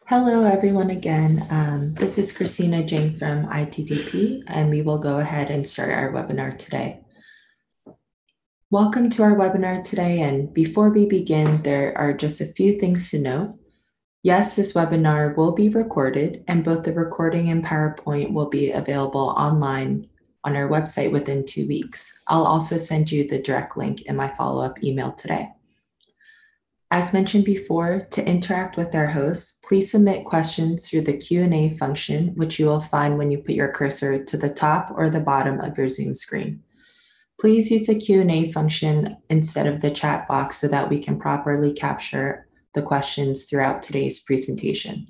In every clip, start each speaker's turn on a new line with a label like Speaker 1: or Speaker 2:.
Speaker 1: Hello, everyone, again. This is Christina Jane from ITTP, and we will go ahead and start our webinar today. Welcome to our webinar today, and before we begin, there are just a few things to note. Yes, this webinar will be recorded, and both the recording and PowerPoint will be available online on our website within 2 weeks. I'll also send you the direct link in my follow-up email today. As mentioned before, to interact with our host, please submit questions through the Q&A function, which you will find when you put your cursor to the top or the bottom of your Zoom screen. Please use the Q&A function instead of the chat box so that we can properly capture the questions throughout today's presentation.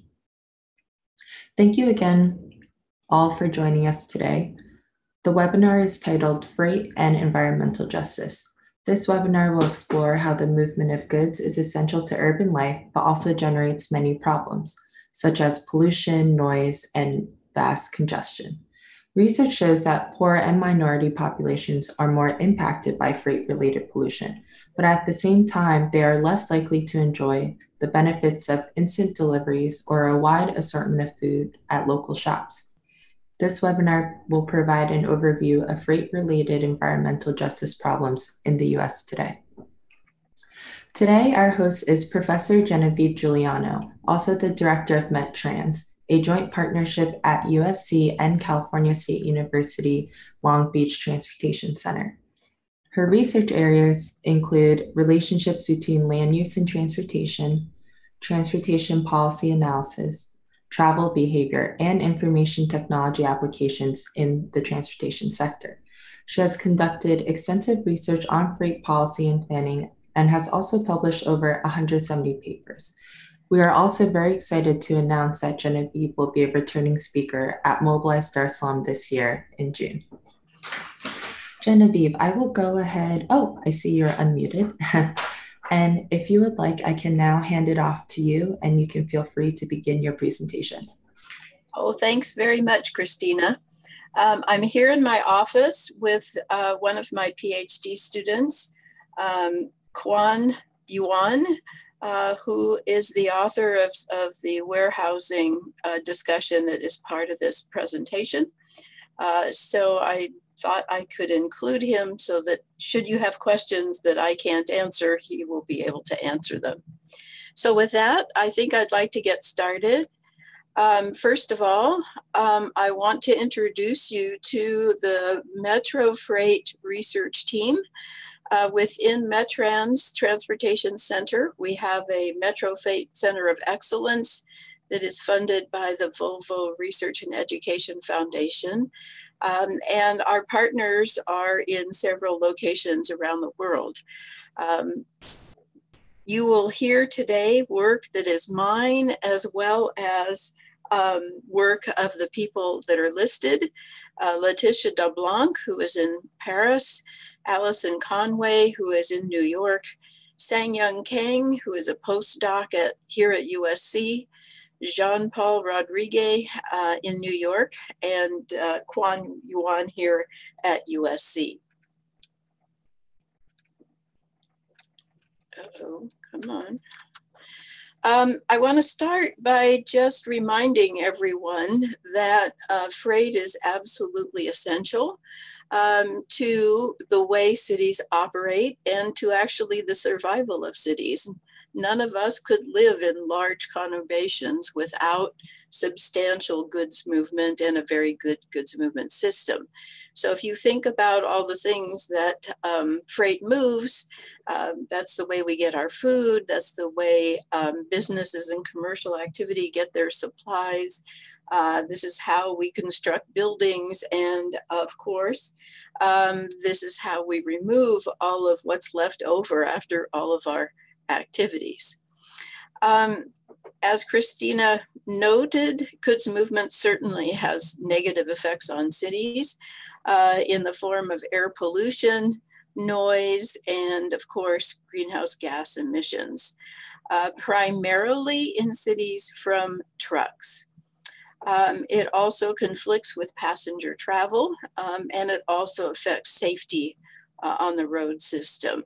Speaker 1: Thank you again all for joining us today. The webinar is titled Freight and Environmental Justice. This webinar will explore how the movement of goods is essential to urban life, but also generates many problems, such as pollution, noise, and vast congestion. Research shows that poor and minority populations are more impacted by freight-related pollution, but at the same time, they are less likely to enjoy the benefits of instant deliveries or a wide assortment of food at local shops. This webinar will provide an overview of freight-related environmental justice problems in the US today. Today, our host is Professor Genevieve Giuliano, also the Director of METRANS, a joint partnership at USC and California State University Long Beach Transportation Center. Her research areas include relationships between land use and transportation policy analysis, travel behavior, and information technology applications in the transportation sector. She has conducted extensive research on freight policy and planning and has also published over 170 papers. We are also very excited to announce that Genevieve will be a returning speaker at Mobilize Dar es Salaam this year in June. Genevieve, I will go ahead. Oh, I see you're unmuted. And if you would like, I can now hand it off to you and you can feel free to begin your presentation.
Speaker 2: Oh, thanks very much, Christina. I'm here in my office with one of my PhD students, Quan Yuan, who is the author of the warehousing discussion that is part of this presentation. So I thought I could include him so that should you have questions that I can't answer, he will be able to answer them. So with that, I think I'd like to get started. First of all, I want to introduce you to the Metro Freight Research Team. Within METRANS Transportation Center, we have a Metro Freight Center of Excellence that is funded by the Volvo Research and Education Foundation. And our partners are in several locations around the world. You will hear today work that is mine as well as work of the people that are listed. Letitia DeBlanc, who is in Paris, Allison Conway, who is in New York, Sang-Young Kang, who is a postdoc here at USC, Jean-Paul Rodriguez in New York, and Quan Yuan here at USC. Uh-oh, come on. I want to start by just reminding everyone that freight is absolutely essential to the way cities operate and to actually the survival of cities. None of us could live in large conurbations without substantial goods movement and a very good goods movement system. So if you think about all the things that freight moves, that's the way we get our food, that's the way businesses and commercial activity get their supplies. This is how we construct buildings. And of course, this is how we remove all of what's left over after all of our activities. As Christina noted, goods movement certainly has negative effects on cities in the form of air pollution, noise, and of course, greenhouse gas emissions, primarily in cities from trucks. It also conflicts with passenger travel, and it also affects safety on the road system.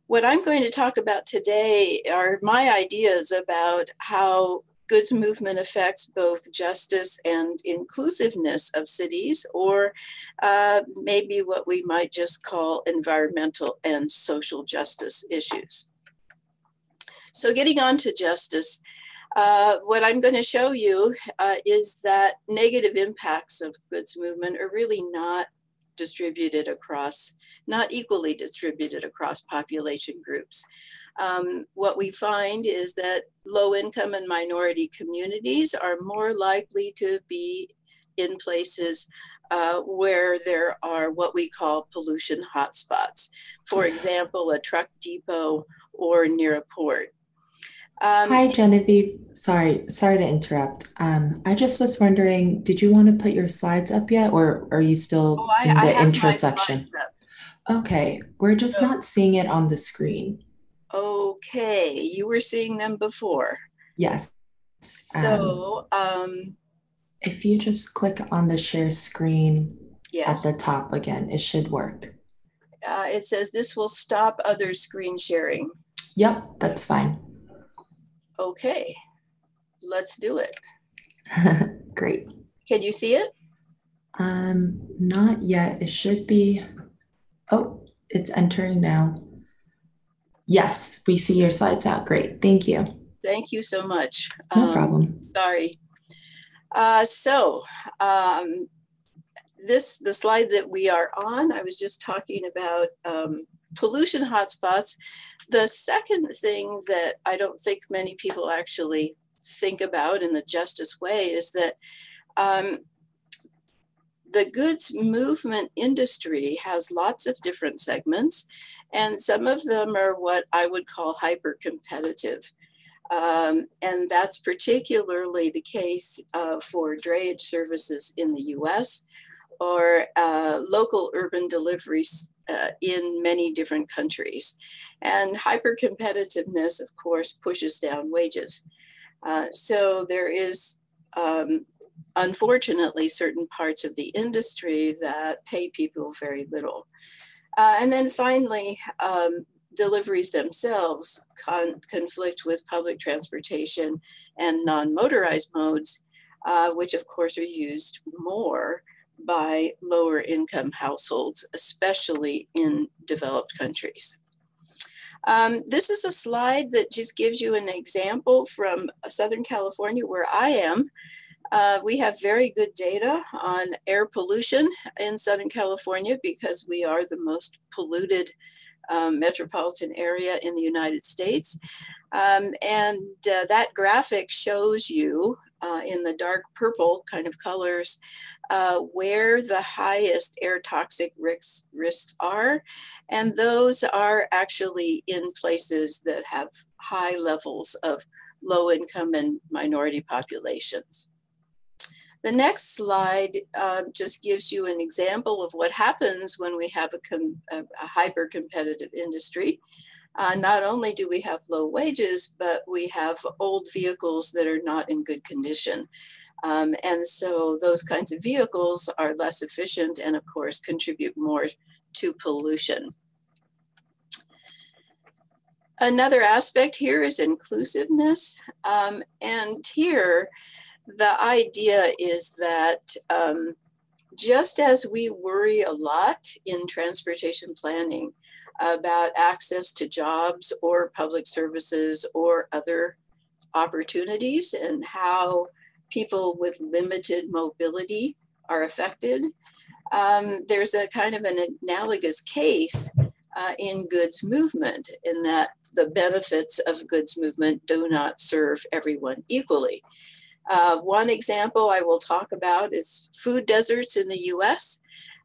Speaker 2: What I'm going to talk about today are my ideas about how goods movement affects both justice and inclusiveness of cities, or maybe what we might just call environmental and social justice issues. So getting on to justice, what I'm going to show you is that negative impacts of goods movement are really not equally distributed across population groups. What we find is that low income and minority communities are more likely to be in places where there are what we call pollution hotspots. For example, a truck depot or near a port.
Speaker 1: Hi, Genevieve. Sorry to interrupt. I just was wondering, did you want to put your slides up yet, or are you still in
Speaker 2: I
Speaker 1: the
Speaker 2: have
Speaker 1: intro
Speaker 2: my
Speaker 1: section?
Speaker 2: slides up.
Speaker 1: Okay, we're just not seeing it on the screen.
Speaker 2: Okay, you were seeing them before.
Speaker 1: Yes.
Speaker 2: So,
Speaker 1: if you just click on the share screen at
Speaker 2: yes,
Speaker 1: the top again, it should work.
Speaker 2: it says this will stop other screen sharing.
Speaker 1: Yep, that's fine.
Speaker 2: Okay, let's do it.
Speaker 1: Great.
Speaker 2: Can you see it?
Speaker 1: Not yet. It should be. Oh, it's entering now. Yes, we see your slides out. Great. Thank you.
Speaker 2: Thank you so much.
Speaker 1: No problem.
Speaker 2: Sorry. The slide that we are on, I was just talking about pollution hotspots. The second thing that I don't think many people actually think about in the justice way is that the goods movement industry has lots of different segments, and some of them are what I would call hyper competitive. And that's particularly the case for drayage services in the US or local urban deliveries in many different countries. And hyper competitiveness, of course, pushes down wages. So there is, unfortunately, certain parts of the industry that pay people very little. And then finally, deliveries themselves conflict with public transportation and non-motorized modes, which of course are used more by lower income households, especially in developed countries. This is a slide that just gives you an example from Southern California, where I am. We have very good data on air pollution in Southern California because we are the most polluted metropolitan area in the United States. That graphic shows you in the dark purple kind of colors where the highest air toxic risks are. And those are actually in places that have high levels of low income and minority populations. The next slide just gives you an example of what happens when we have a hyper-competitive industry. Not only do we have low wages, but we have old vehicles that are not in good condition. And so those kinds of vehicles are less efficient and, of course, contribute more to pollution. Another aspect here is inclusiveness. And here, the idea is that just as we worry a lot in transportation planning about access to jobs or public services or other opportunities and how people with limited mobility are affected, there's a kind of an analogous case in goods movement, in that the benefits of goods movement do not serve everyone equally. One example I will talk about is food deserts in the US.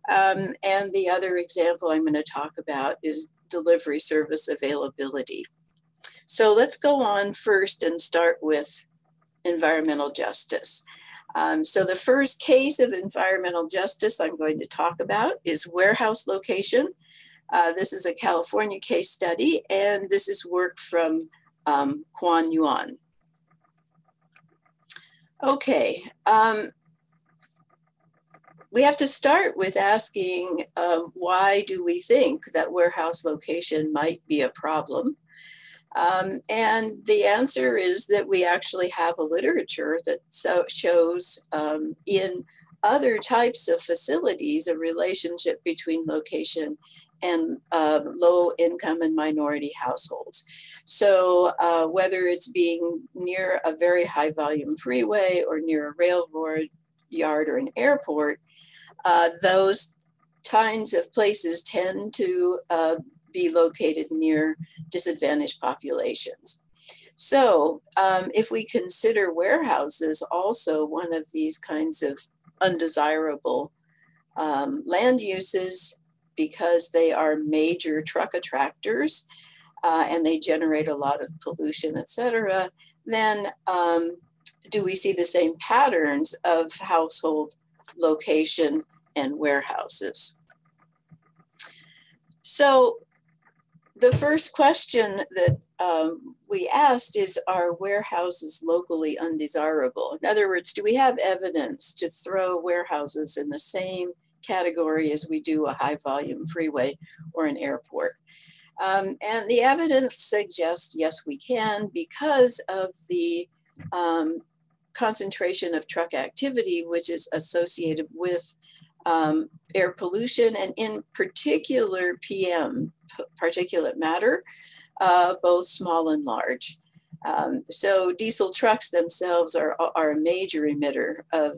Speaker 2: And the other example I'm going to talk about is delivery service availability. So let's go on first and start with environmental justice. So the first case of environmental justice I'm going to talk about is warehouse location. This is a California case study, and this is work from Quan Yuan. Okay, we have to start with asking, why do we think that warehouse location might be a problem? And the answer is that we actually have a literature that shows in other types of facilities a relationship between location and low income and minority households. So whether it's being near a very high volume freeway or near a railroad yard or an airport, those kinds of places tend to be located near disadvantaged populations. So if we consider warehouses also one of these kinds of undesirable land uses because they are major truck attractors and they generate a lot of pollution, et cetera, then do we see the same patterns of household location and warehouses? So the first question that we asked is, are warehouses locally undesirable? In other words, do we have evidence to throw warehouses in the same category as we do a high volume freeway or an airport? And the evidence suggests, yes, we can, because of the concentration of truck activity, which is associated with air pollution and in particular PM, particulate matter, both small and large. So diesel trucks themselves are a major emitter of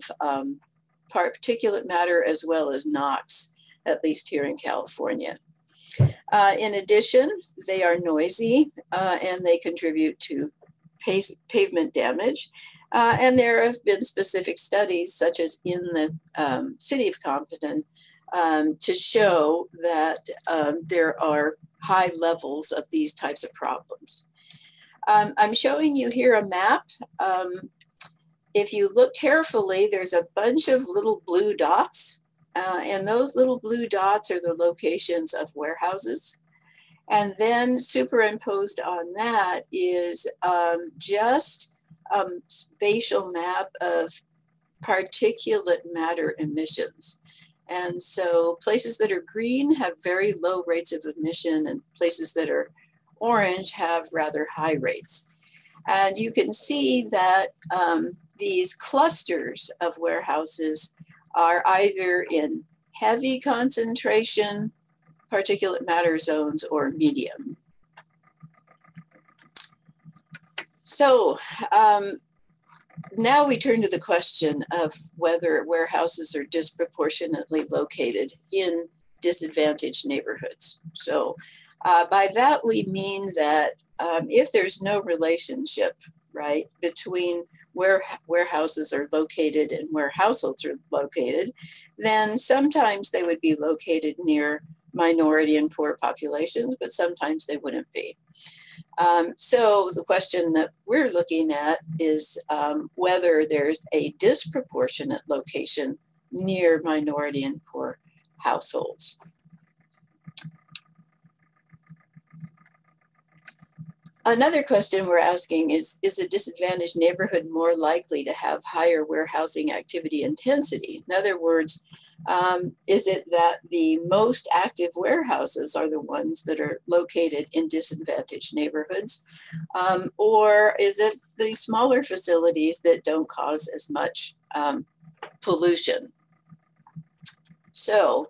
Speaker 2: particulate matter as well as NOx, at least here in California. In addition, they are noisy and they contribute to pavement damage. And there have been specific studies, such as in the city of Compton, to show that there are high levels of these types of problems. I'm showing you here a map. If you look carefully, there's a bunch of little blue dots, and those little blue dots are the locations of warehouses. And then superimposed on that is just a spatial map of particulate matter emissions. And so places that are green have very low rates of emission, and places that are orange have rather high rates. And you can see that these clusters of warehouses are either in heavy concentration particulate matter zones or medium. So now we turn to the question of whether warehouses are disproportionately located in disadvantaged neighborhoods. So by that we mean that if there's no relationship, right, between where warehouses are located and where households are located, then sometimes they would be located near minority and poor populations, but sometimes they wouldn't be. So the question that we're looking at is whether there's a disproportionate location near minority and poor households. Another question we're asking is a disadvantaged neighborhood more likely to have higher warehousing activity intensity? In other words, is it that the most active warehouses are the ones that are located in disadvantaged neighborhoods? Or is it the smaller facilities that don't cause as much pollution? So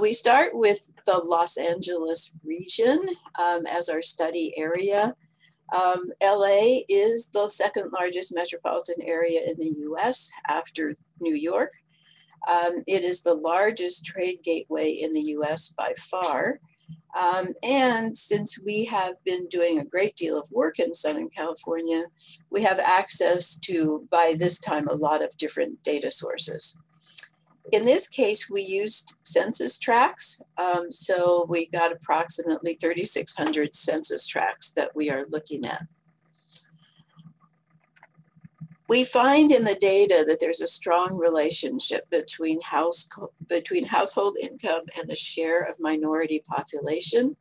Speaker 2: we start with the Los Angeles region as our study area. LA is the second largest metropolitan area in the US after New York. It is the largest trade gateway in the US by far. And since we have been doing a great deal of work in Southern California, we have access to, by this time, a lot of different data sources. In this case, we used census tracts. So we got approximately 3,600 census tracts that we are looking at. We find in the data that there's a strong relationship between household income and the share of minority population.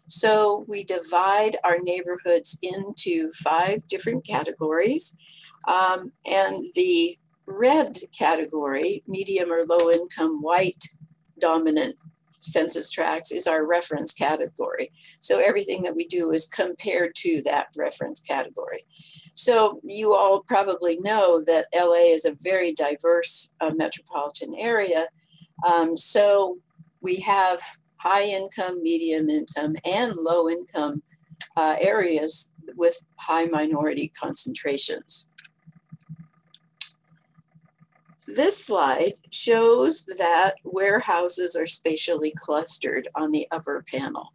Speaker 2: So we divide our neighborhoods into 5 different categories. And the red category, medium or low income white dominant census tracts, is our reference category. So everything that we do is compared to that reference category. So you all probably know that LA is a very diverse metropolitan area. So we have high income, medium income, and low income areas with high minority concentrations. This slide shows that warehouses are spatially clustered on the upper panel.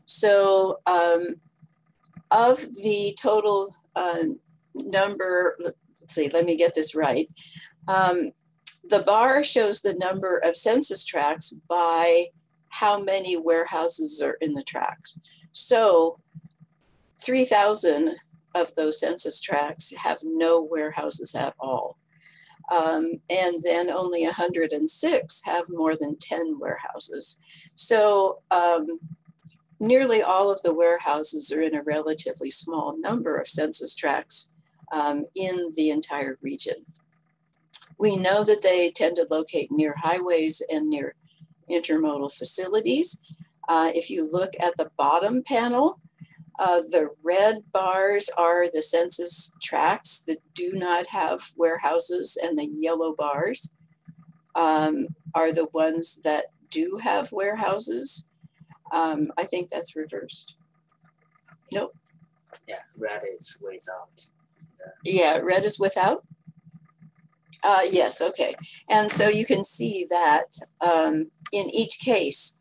Speaker 2: So of the total number, let's see, let me get this right. The bar shows the number of census tracts by how many warehouses are in the tract. So 3,000 of those census tracts have no warehouses at all. And then only 106 have more than 10 warehouses. So nearly all of the warehouses are in a relatively small number of census tracts in the entire region. We know that they tend to locate near highways and near intermodal facilities. If you look at the bottom panel, the red bars are the census tracts that do not have warehouses, and the yellow bars are the ones that do have warehouses. I think that's reversed. Nope.
Speaker 3: Yeah, red is without.
Speaker 2: Yeah, red is without? Yes, okay. And so you can see that in each case,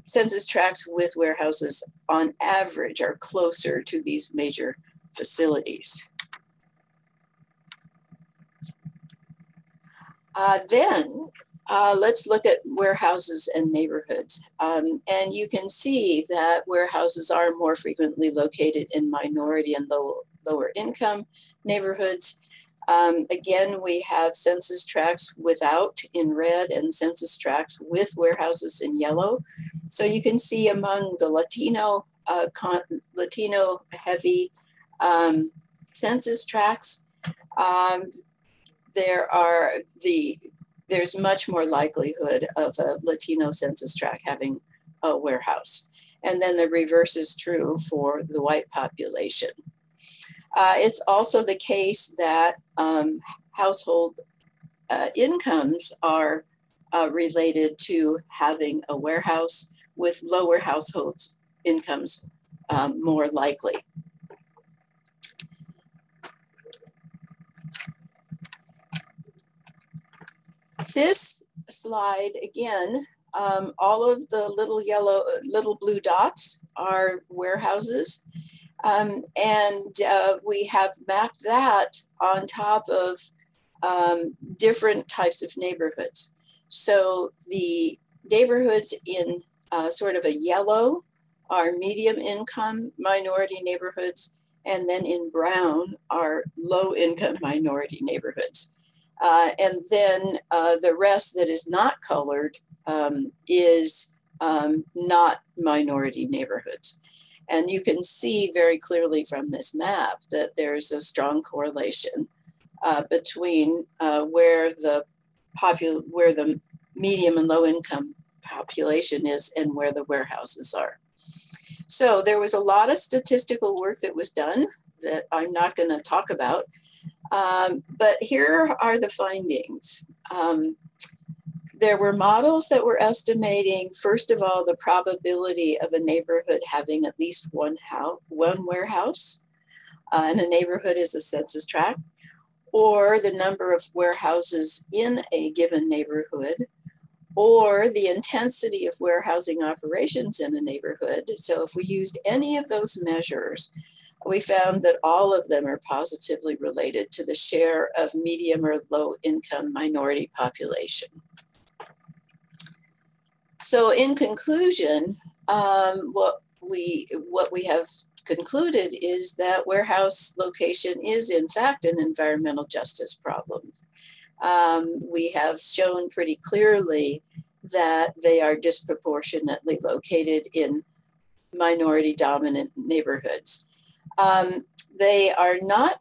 Speaker 2: census tracts with warehouses on average are closer to these major facilities. Then let's look at warehouses and neighborhoods. And you can see that warehouses are more frequently located in minority and lower income neighborhoods. Again, we have census tracts without in red and census tracts with warehouses in yellow. So you can see among the Latino heavy census tracts, there's much more likelihood of a Latino census tract having a warehouse. And then the reverse is true for the white population. It's also the case that household incomes are related to having a warehouse, with lower household incomes more likely. This slide, again, all of the little blue dots are warehouses. And we have mapped that on top of different types of neighborhoods. So the neighborhoods in sort of a yellow are medium income minority neighborhoods, and then in brown are low income minority neighborhoods. And then the rest that is not colored is not minority neighborhoods. And you can see very clearly from this map that there is a strong correlation between where the medium and low income population is and where the warehouses are. So there was a lot of statistical work that was done that I'm not going to talk about, but here are the findings. There were models that were estimating, first of all, the probability of a neighborhood having at least one warehouse, and a neighborhood is a census tract, or the number of warehouses in a given neighborhood, or the intensity of warehousing operations in a neighborhood. So if we used any of those measures, we found that all of them are positively related to the share of medium or low income minority population. So in conclusion, what we have concluded is that warehouse location is in fact an environmental justice problem. We have shown pretty clearly that they are disproportionately located in minority dominant neighborhoods. They are not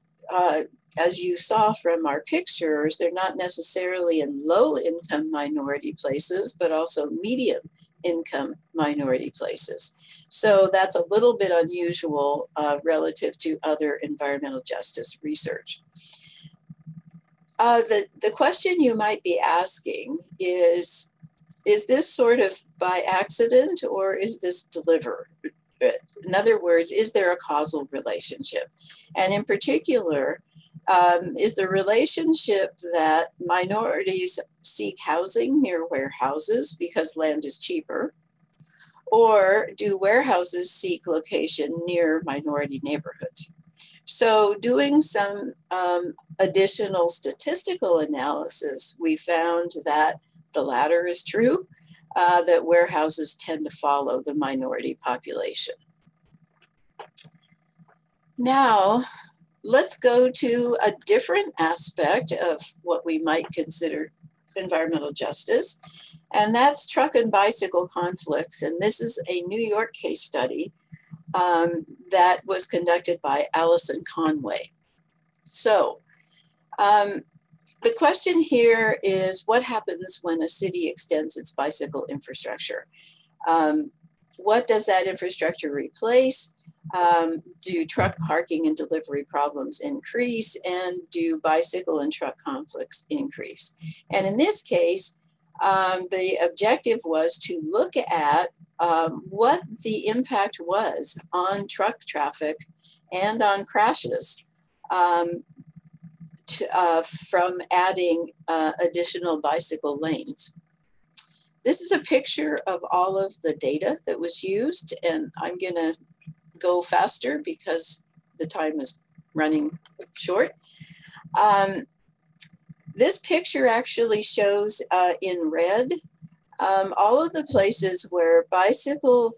Speaker 2: as you saw from our pictures, they're not necessarily in low-income minority places, but also medium-income minority places. So that's a little bit unusual relative to other environmental justice research. The question you might be asking is this sort of by accident, or is this deliberate? In other words, is there a causal relationship? And in particular, is the relationship that minorities seek housing near warehouses because land is cheaper? Or do warehouses seek location near minority neighborhoods? So doing some additional statistical analysis, we found that the latter is true, that warehouses tend to follow the minority population. Now, let's go to a different aspect of what we might consider environmental justice, and that's truck and bicycle conflicts. And this is a New York case study that was conducted by Allison Conway. So the question here is, what happens when a city extends its bicycle infrastructure? What does that infrastructure replace? Do truck parking and delivery problems increase? And do bicycle and truck conflicts increase? And in this case, the objective was to look at what the impact was on truck traffic and on crashes from adding additional bicycle lanes. This is a picture of all of the data that was used, and I'm gonna go faster because the time is running short. This picture actually shows in red all of the places where bicycle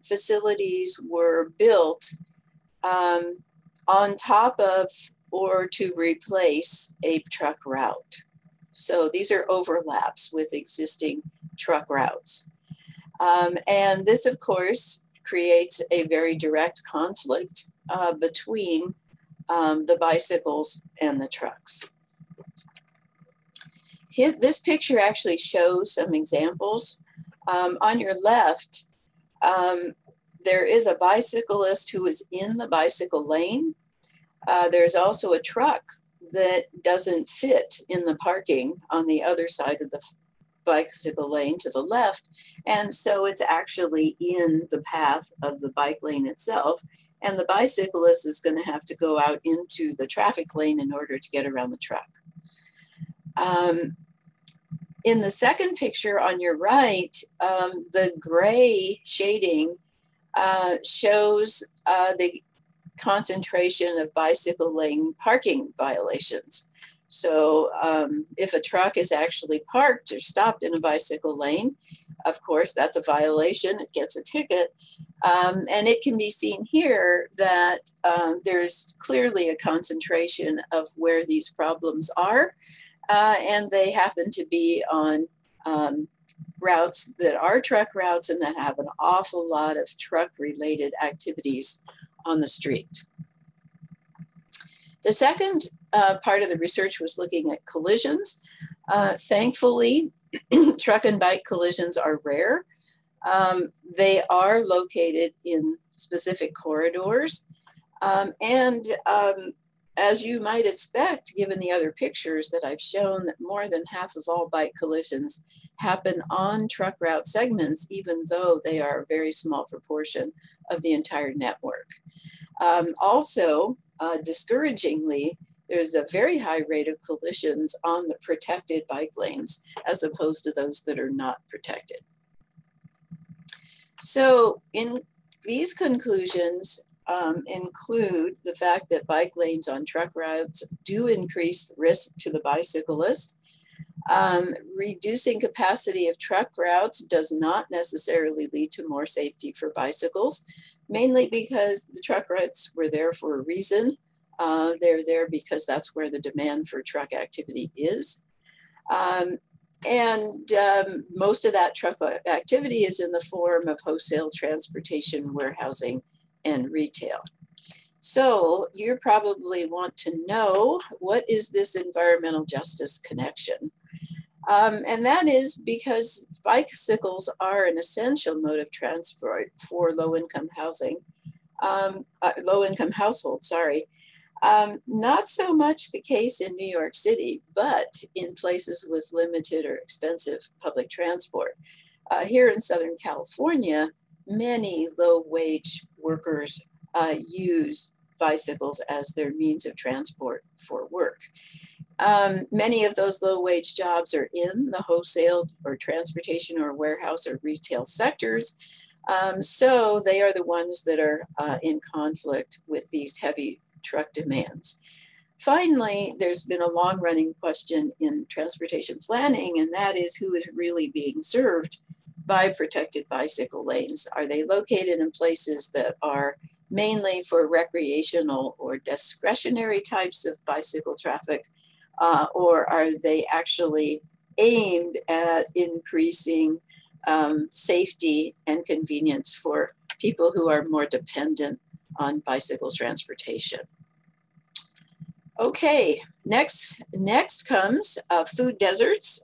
Speaker 2: facilities were built on top of or to replace a truck route. So these are overlaps with existing truck routes. And this, of course, creates a very direct conflict between the bicycles and the trucks. This picture actually shows some examples. On your left, there is a bicyclist who is in the bicycle lane. There's also a truck that doesn't fit in the parking on the other side of the bicycle lane to the left. And so it's actually in the path of the bike lane itself. And the bicyclist is going to have to go out into the traffic lane in order to get around the truck. In the second picture on your right, the gray shading shows the concentration of bicycle lane parking violations. So if a truck is actually parked or stopped in a bicycle lane, of course, that's a violation. It gets a ticket. And it can be seen here that there's clearly a concentration of where these problems are. And they happen to be on routes that are truck routes and that have an awful lot of truck-related activities on the street. The second part of the research was looking at collisions. Thankfully, truck and bike collisions are rare. They are located in specific corridors. As you might expect, given the other pictures that I've shown, that more than half of all bike collisions happen on truck route segments, even though they are a very small proportion of the entire network. Also, discouragingly, there's a very high rate of collisions on the protected bike lanes as opposed to those that are not protected. So in these conclusions include the fact that bike lanes on truck routes do increase risk to the bicyclist. Reducing capacity of truck routes does not necessarily lead to more safety for bicycles, mainly because the truck routes were there for a reason. They're there because that's where the demand for truck activity is. Most of that truck activity is in the form of wholesale transportation, warehousing, and retail. So you probably want to know, what is this environmental justice connection? And that is because bicycles are an essential mode of transport for low-income housing, low-income households, sorry. Not so much the case in New York City, but in places with limited or expensive public transport. Here in Southern California, many low-wage workers use bicycles as their means of transport for work. Many of those low-wage jobs are in the wholesale or transportation or warehouse or retail sectors. So they are the ones that are in conflict with these heavy truck demands. Finally, there's been a long-running question in transportation planning, and that is, who is really being served by protected bicycle lanes? Are they located in places that are mainly for recreational or discretionary types of bicycle traffic, or are they actually aimed at increasing safety and convenience for people who are more dependent on bicycle transportation? Okay, next comes food deserts.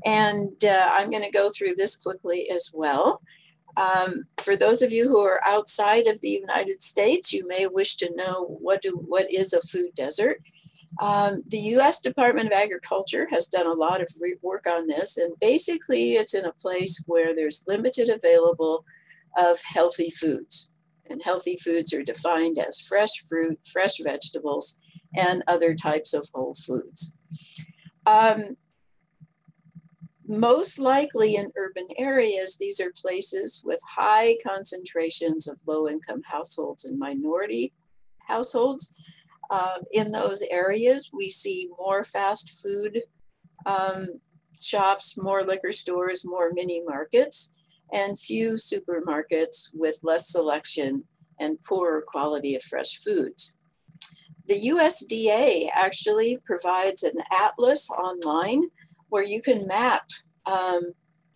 Speaker 2: And I'm going to go through this quickly as well. For those of you who are outside of the United States, you may wish to know what is a food desert. The U.S. Department of Agriculture has done a lot of work on this, and basically it's in a place where there's limited available of healthy foods. And healthy foods are defined as fresh fruit, fresh vegetables, and other types of whole foods. Most likely in urban areas, these are places with high concentrations of low-income households and minority households. In those areas, we see more fast food shops, more liquor stores, more mini markets, and few supermarkets with less selection and poorer quality of fresh foods. The USDA actually provides an atlas online where you can map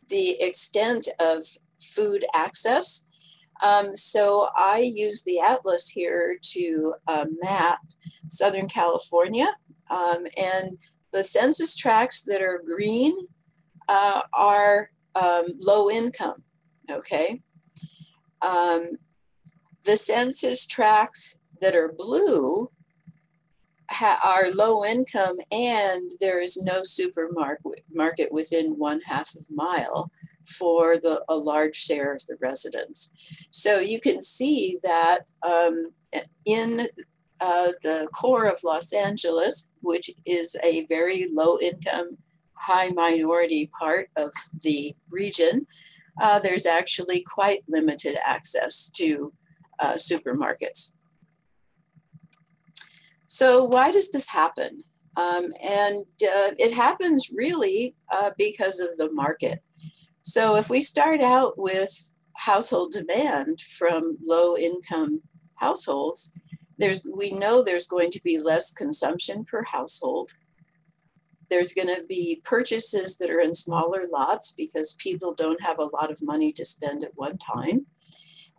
Speaker 2: the extent of food access. So I use the atlas here to map Southern California, and the census tracts that are green are low income, okay? The census tracts that are blue are low income, and there is no supermarket within 1/2 mile for a large share of the residents. So you can see that in the core of Los Angeles, which is a very low income, high minority part of the region, there's actually quite limited access to supermarkets. So why does this happen? It happens really because of the market. So if we start out with household demand from low income households, we know there's going to be less consumption per household. There's going to be purchases that are in smaller lots because people don't have a lot of money to spend at one time.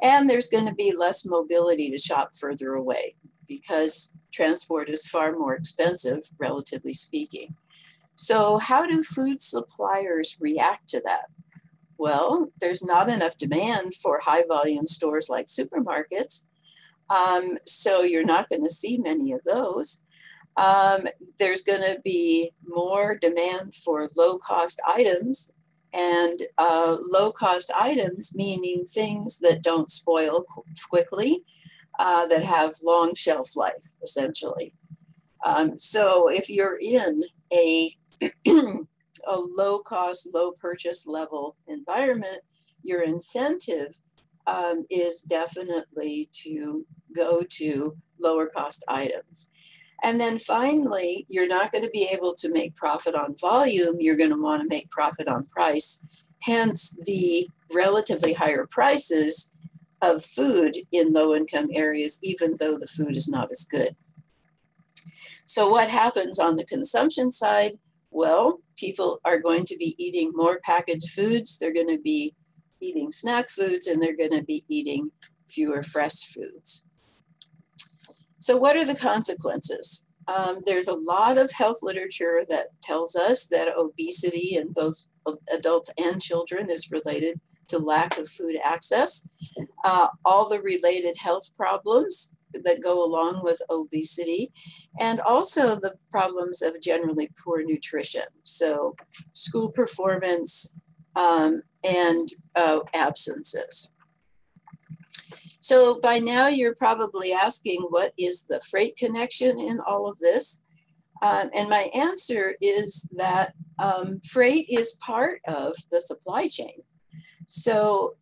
Speaker 2: And there's going to be less mobility to shop further away because transport is far more expensive, relatively speaking. So how do food suppliers react to that? Well, there's not enough demand for high volume stores like supermarkets. So you're not going to see many of those. There's going to be more demand for low cost items, and low cost items meaning things that don't spoil quickly, that have long shelf life, essentially. So if you're in a low cost, low purchase level environment, your incentive is definitely to go to lower cost items. And then finally, you're not going to be able to make profit on volume. You're going to want to make profit on price. Hence the relatively higher prices of food in low income areas, even though the food is not as good. So what happens on the consumption side? Well, people are going to be eating more packaged foods. They're going to be eating snack foods, and they're going to be eating fewer fresh foods. So what are the consequences? There's a lot of health literature that tells us that obesity in both adults and children is related to lack of food access. All the related health problems that go along with obesity, and also the problems of generally poor nutrition. So school performance and absences. So by now you're probably asking, what is the freight connection in all of this? And my answer is that freight is part of the supply chain. So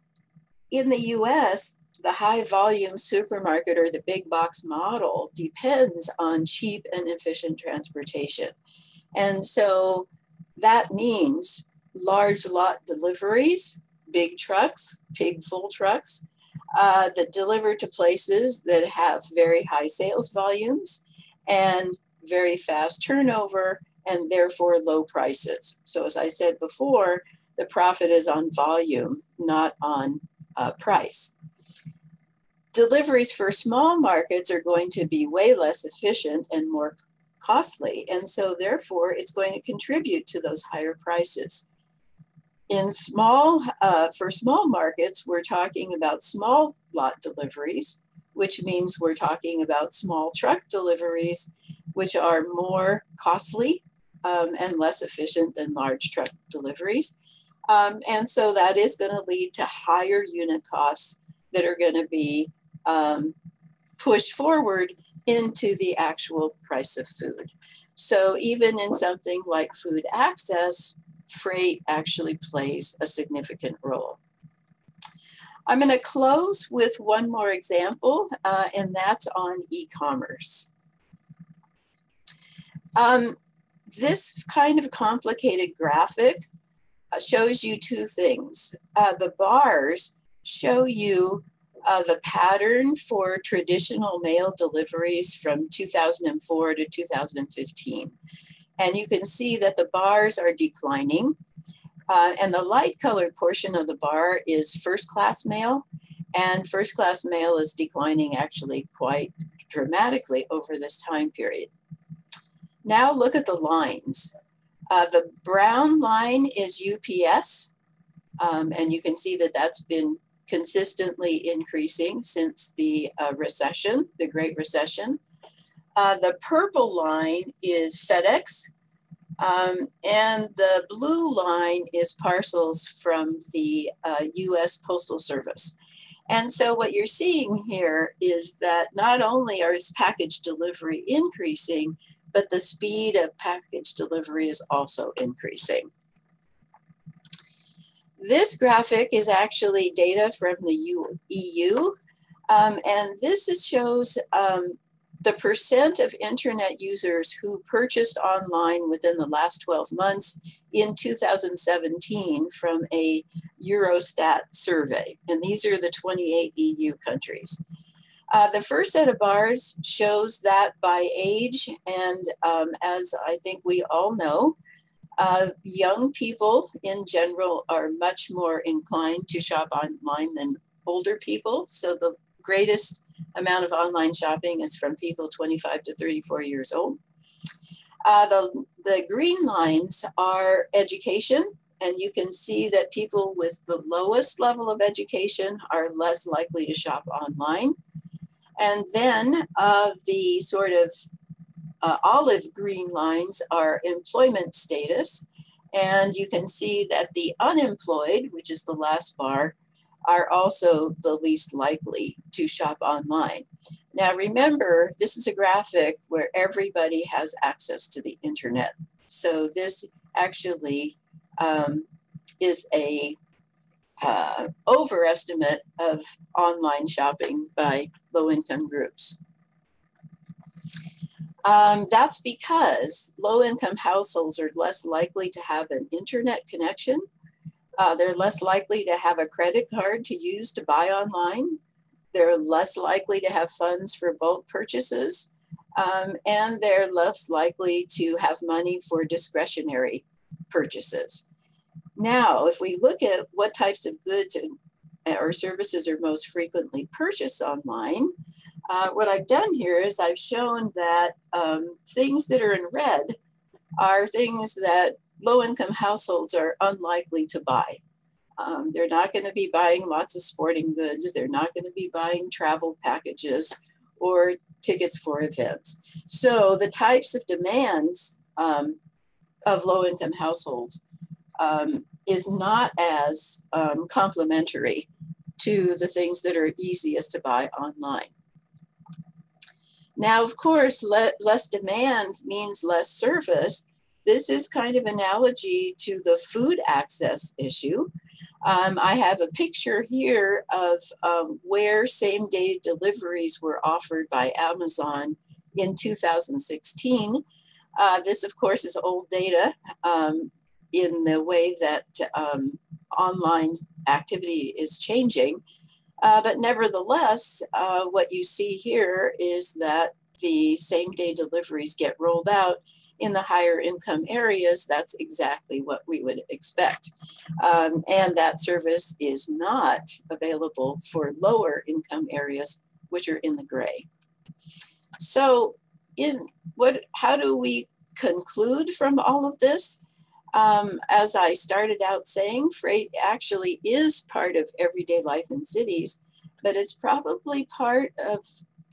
Speaker 2: in the US, the high volume supermarket or the big box model depends on cheap and efficient transportation. And so that means large lot deliveries, big trucks, pig full trucks that deliver to places that have very high sales volumes and very fast turnover and therefore low prices. So as I said before, the profit is on volume, not on price. Deliveries for small markets are going to be way less efficient and more costly. And so therefore it's going to contribute to those higher prices. For small markets, we're talking about small lot deliveries, which means we're talking about small truck deliveries, which are more costly and less efficient than large truck deliveries. And so that is going to lead to higher unit costs that are going to be pushed forward into the actual price of food. So even in something like food access, freight actually plays a significant role. I'm going to close with one more example, and that's on e-commerce. This kind of complicated graphic shows you two things. The bars show you the pattern for traditional mail deliveries from 2004 to 2015. And you can see that the bars are declining. And the light colored portion of the bar is first class mail. And first class mail is declining actually quite dramatically over this time period. Now look at the lines. The brown line is UPS. And you can see that that's been consistently increasing since the recession, the Great Recession. The purple line is FedEx, and the blue line is parcels from the US Postal Service. And so what you're seeing here is that not only is package delivery increasing, but the speed of package delivery is also increasing. This graphic is actually data from the EU, and this shows the percent of internet users who purchased online within the last 12 months in 2017 from a Eurostat survey. And these are the 28 EU countries. The first set of bars shows that by age, and as I think we all know, young people in general are much more inclined to shop online than older people. So the greatest amount of online shopping is from people 25 to 34 years old. The green lines are education, and you can see that people with the lowest level of education are less likely to shop online. And then the sort of olive green lines are employment status. And you can see that the unemployed, which is the last bar, are also the least likely to shop online. Now remember, this is a graphic where everybody has access to the internet. So this actually is a overestimate of online shopping by low-income groups. That's because low-income households are less likely to have an internet connection. They're less likely to have a credit card to use to buy online. They're less likely to have funds for bulk purchases. And they're less likely to have money for discretionary purchases. Now, if we look at what types of goods or services are most frequently purchased online, what I've done here is I've shown that things that are in red are things that low-income households are unlikely to buy. They're not going to be buying lots of sporting goods. They're not going to be buying travel packages or tickets for events. So the types of demands of low-income households is not as complementary to the things that are easiest to buy online. Now, of course, less demand means less service. This is kind of analogy to the food access issue. I have a picture here of where same-day deliveries were offered by Amazon in 2016. This, of course, is old data in the way that online activity is changing. But nevertheless, what you see here is that the same-day deliveries get rolled out in the higher income areas. That's exactly what we would expect. And that service is not available for lower income areas, which are in the gray. So how do we conclude from all of this? As I started out saying, freight actually is part of everyday life in cities, but it's probably part of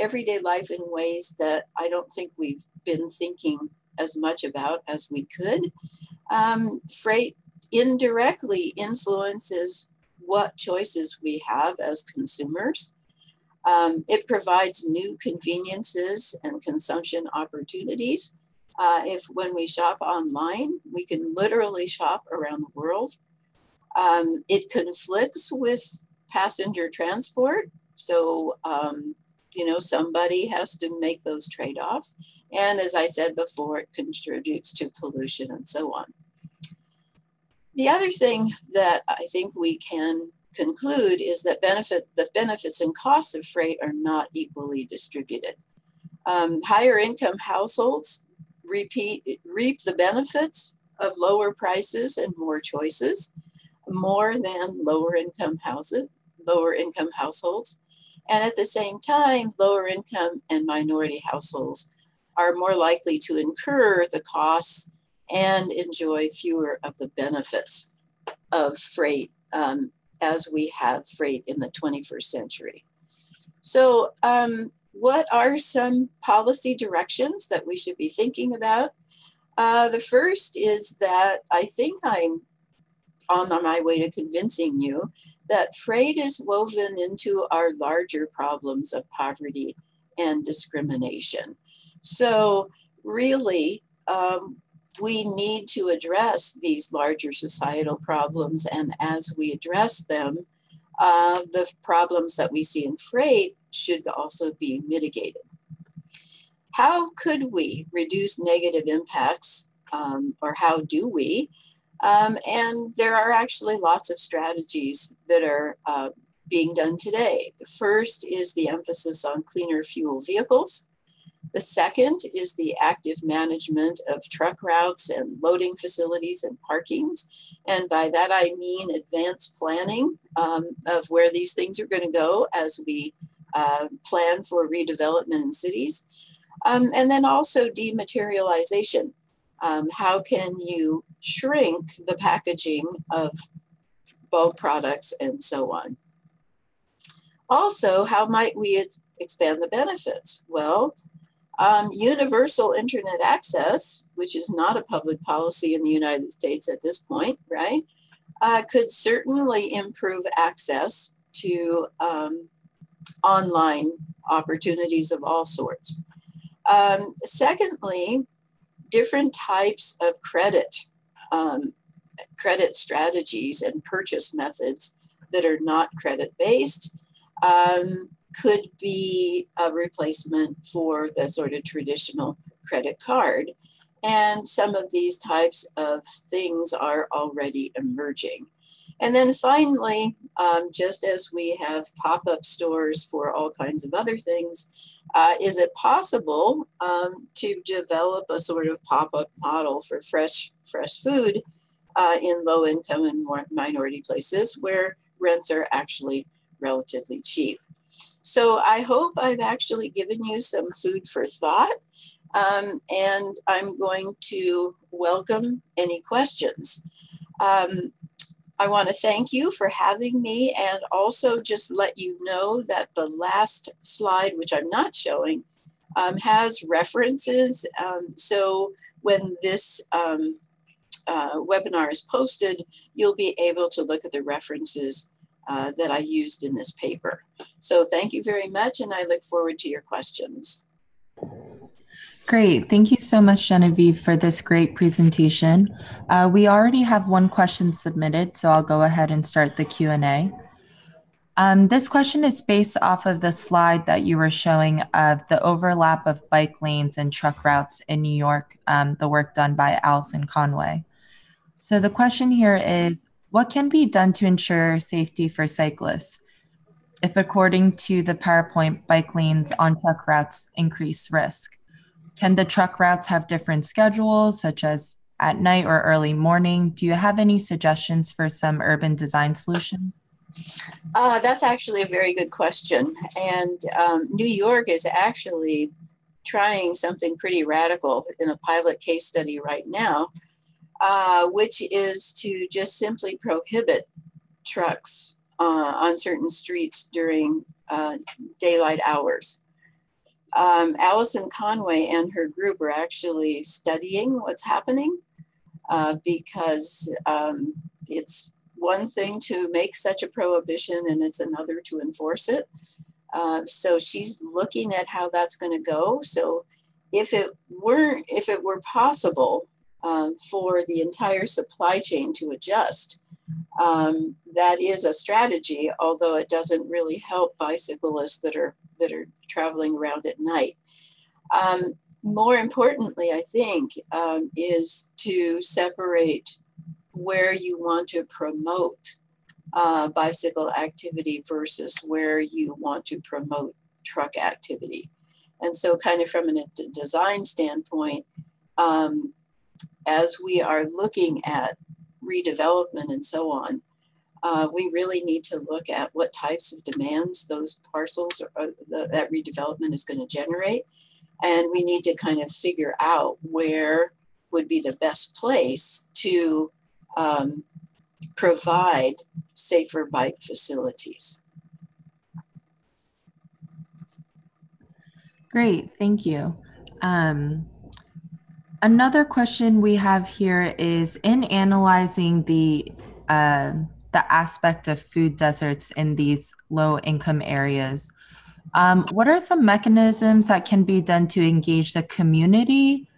Speaker 2: everyday life in ways that I don't think we've been thinking as much about as we could. Freight indirectly influences what choices we have as consumers. It provides new conveniences and consumption opportunities. When we shop online, we can literally shop around the world. It conflicts with passenger transport. So, somebody has to make those trade-offs. And as I said before, it contributes to pollution and so on. The other thing that I think we can conclude is that the benefits and costs of freight are not equally distributed. Higher income households reap the benefits of lower prices and more choices more than lower income households. And at the same time, lower income and minority households are more likely to incur the costs and enjoy fewer of the benefits of freight as we have freight in the 21st century. So what are some policy directions that we should be thinking about? The first is that I think I'm on my way to convincing you that freight is woven into our larger problems of poverty and discrimination. So really, we need to address these larger societal problems, and as we address them, the problems that we see in freight should also be mitigated. How could we reduce negative impacts, or how do we? And there are actually lots of strategies that are being done today. The first is the emphasis on cleaner fuel vehicles. The second is the active management of truck routes and loading facilities and parkings. And by that, I mean advanced planning of where these things are going to go as we plan for redevelopment in cities. And then also dematerialization. How can you shrink the packaging of bulk products and so on? Also, how might we expand the benefits? Well, universal internet access, which is not a public policy in the United States at this point, right, could certainly improve access to online opportunities of all sorts. Secondly, different types of credit strategies and purchase methods that are not credit-based could be a replacement for the sort of traditional credit card. And some of these types of things are already emerging. And then finally, just as we have pop-up stores for all kinds of other things, is it possible to develop a sort of pop-up model for fresh food in low-income and minority places where rents are actually relatively cheap? So I hope I've actually given you some food for thought. And I'm going to welcome any questions. I want to thank you for having me, and also just let you know that the last slide, which I'm not showing, has references. So when this webinar is posted, you'll be able to look at the references that I used in this paper. So thank you very much, and I look forward to your questions.
Speaker 1: Great. Thank you so much, Genevieve, for this great presentation. We already have one question submitted, so I'll go ahead and start the Q&A. This question is based off of the slide that you were showing of the overlap of bike lanes and truck routes in New York, the work done by Allison Conway. So the question here is, what can be done to ensure safety for cyclists if, according to the PowerPoint, bike lanes on truck routes increase risk? Can the truck routes have different schedules, such as at night or early morning? Do you have any suggestions for some urban design solutions?
Speaker 2: That's actually a very good question. And New York is actually trying something pretty radical in a pilot case study right now, which is to just simply prohibit trucks on certain streets during daylight hours. Allison Conway and her group are actually studying what's happening because it's one thing to make such a prohibition and it's another to enforce it. So she's looking at how that's going to go. So if it were possible for the entire supply chain to adjust, that is a strategy, although it doesn't really help bicyclists that are traveling around at night. More importantly, I think, is to separate where you want to promote bicycle activity versus where you want to promote truck activity. And so kind of from a design standpoint, as we are looking at redevelopment and so on, we really need to look at what types of demands those parcels or that redevelopment is going to generate. And we need to kind of figure out where would be the best place to provide safer bike facilities.
Speaker 1: Great, thank you. Another question we have here is, in analyzing the aspect of food deserts in these low-income areas, what are some mechanisms that can be done to engage the community,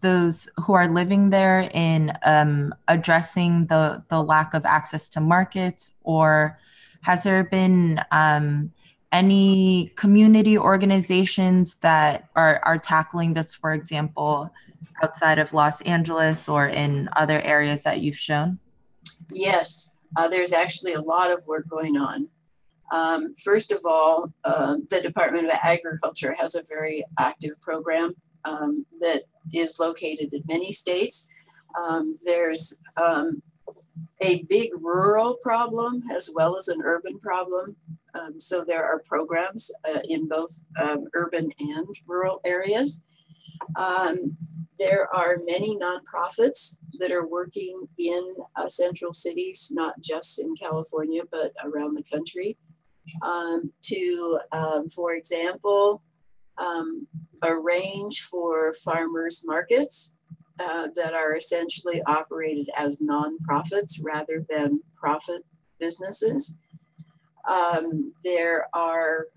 Speaker 1: those who are living there, in addressing the lack of access to markets? Or has there been any community organizations that are tackling this, for example, outside of Los Angeles or in other areas that you've shown?
Speaker 2: Yes, there's actually a lot of work going on. First of all, the Department of Agriculture has a very active program that is located in many states. There's a big rural problem as well as an urban problem. So there are programs in both urban and rural areas. There are many nonprofits that are working in central cities, not just in California, but around the country, to, for example, arrange for farmers markets that are essentially operated as nonprofits rather than profit businesses. There are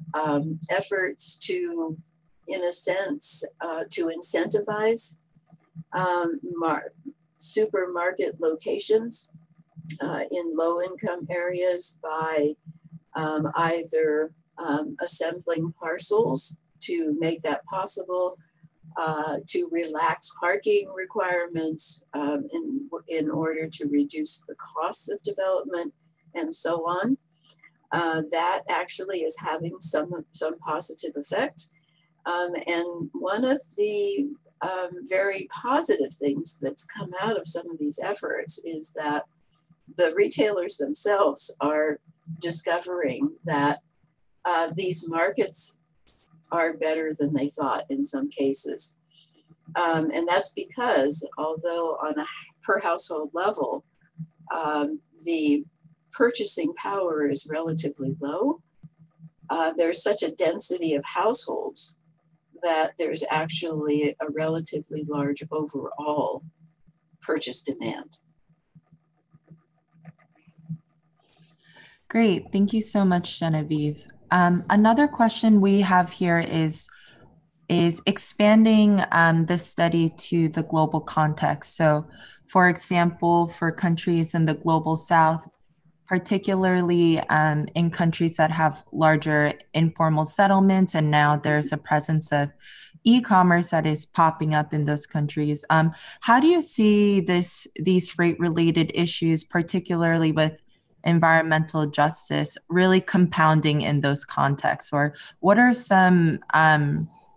Speaker 2: efforts to, in a sense, to incentivize supermarket locations in low-income areas by either assembling parcels to make that possible, to relax parking requirements in order to reduce the costs of development, and so on. That actually is having some positive effect. And one of the very positive things that's come out of some of these efforts is that the retailers themselves are discovering that these markets are better than they thought in some cases. And that's because although on a per household level, the purchasing power is relatively low, there's such a density of households that there's actually a relatively large overall purchase demand.
Speaker 1: Great. Thank you so much, Genevieve. Another question we have here is expanding this study to the global context. So, for example, for countries in the global south, particularly in countries that have larger informal settlements, and now there's a presence of e-commerce that is popping up in those countries. How do you see these freight-related issues, particularly with environmental justice, really compounding in those contexts? Or what are some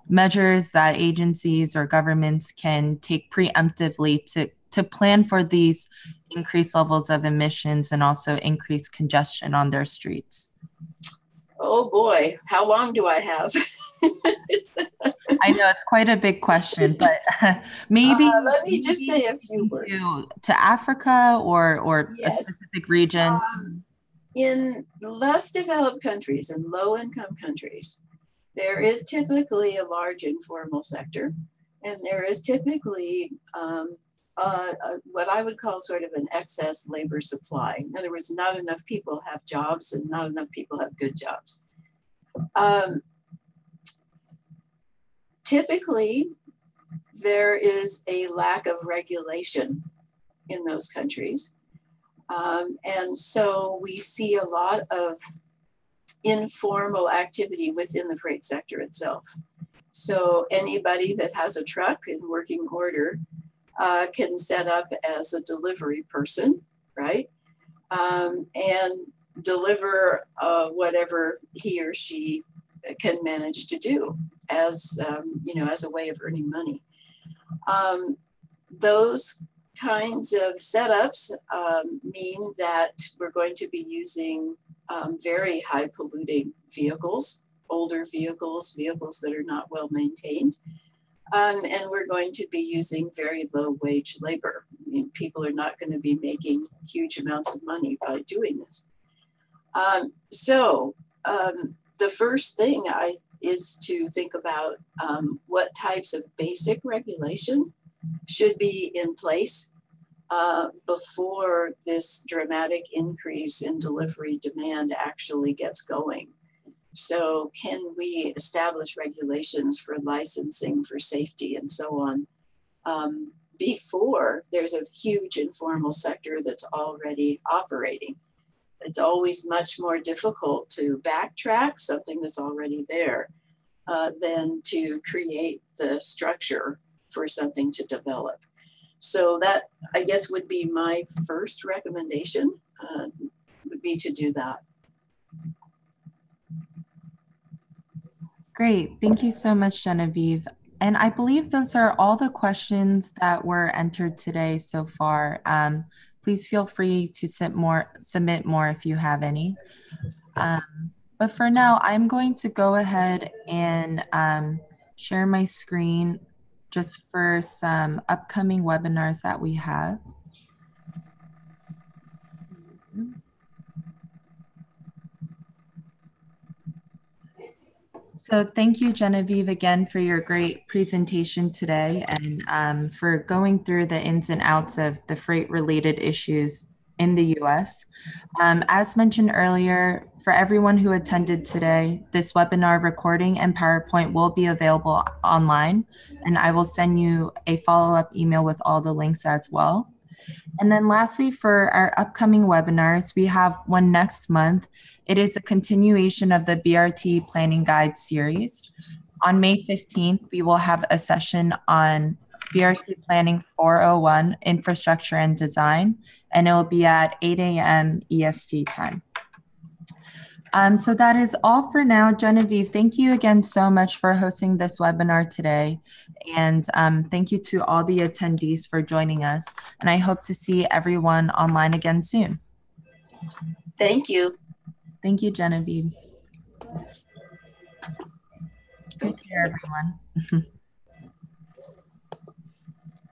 Speaker 1: measures that agencies or governments can take preemptively to plan for these increased levels of emissions and also increased congestion on their streets?
Speaker 2: Oh boy, how long do I have?
Speaker 1: I know it's quite a big question, but maybe
Speaker 2: let me just say a few words.
Speaker 1: To Africa or
Speaker 2: Yes.
Speaker 1: a specific region.
Speaker 2: In less developed countries and low-income countries, there is typically a large informal sector, and there is typically what I would call sort of an excess labor supply. In other words, not enough people have jobs and not enough people have good jobs. Typically, there is a lack of regulation in those countries. And so we see a lot of informal activity within the freight sector itself. So anybody that has a truck in working order can set up as a delivery person, right? And deliver whatever he or she can manage to do as, as a way of earning money. Those kinds of setups mean that we're going to be using very high polluting vehicles, older vehicles, vehicles that are not well maintained. And we're going to be using very low wage labor. I mean, people are not going to be making huge amounts of money by doing this. So the first thing is to think about what types of basic regulation should be in place before this dramatic increase in delivery demand actually gets going. So can we establish regulations for licensing, for safety, and so on before there's a huge informal sector that's already operating? It's always much more difficult to backtrack something that's already there than to create the structure for something to develop. So that, I guess, would be my first recommendation, would be to do that.
Speaker 1: Great. Thank you so much, Genevieve. And I believe those are all the questions that were entered today so far. Please feel free to submit more if you have any. But for now, I'm going to go ahead and share my screen just for some upcoming webinars that we have. So thank you, Genevieve, again for your great presentation today and for going through the ins and outs of the freight-related issues in the U.S. As mentioned earlier, for everyone who attended today, this webinar recording and PowerPoint will be available online, and I will send you a follow-up email with all the links as well. And then lastly, for our upcoming webinars, we have one next month. It is a continuation of the BRT Planning Guide series. On May 15th, we will have a session on BRT Planning 401, Infrastructure and Design, and it will be at 8 a.m. EST time. So that is all for now. Genevieve, thank you again so much for hosting this webinar today. And thank you to all the attendees for joining us. And I hope to see everyone online again soon.
Speaker 2: Thank you.
Speaker 1: Thank you, Genevieve. Take care, everyone.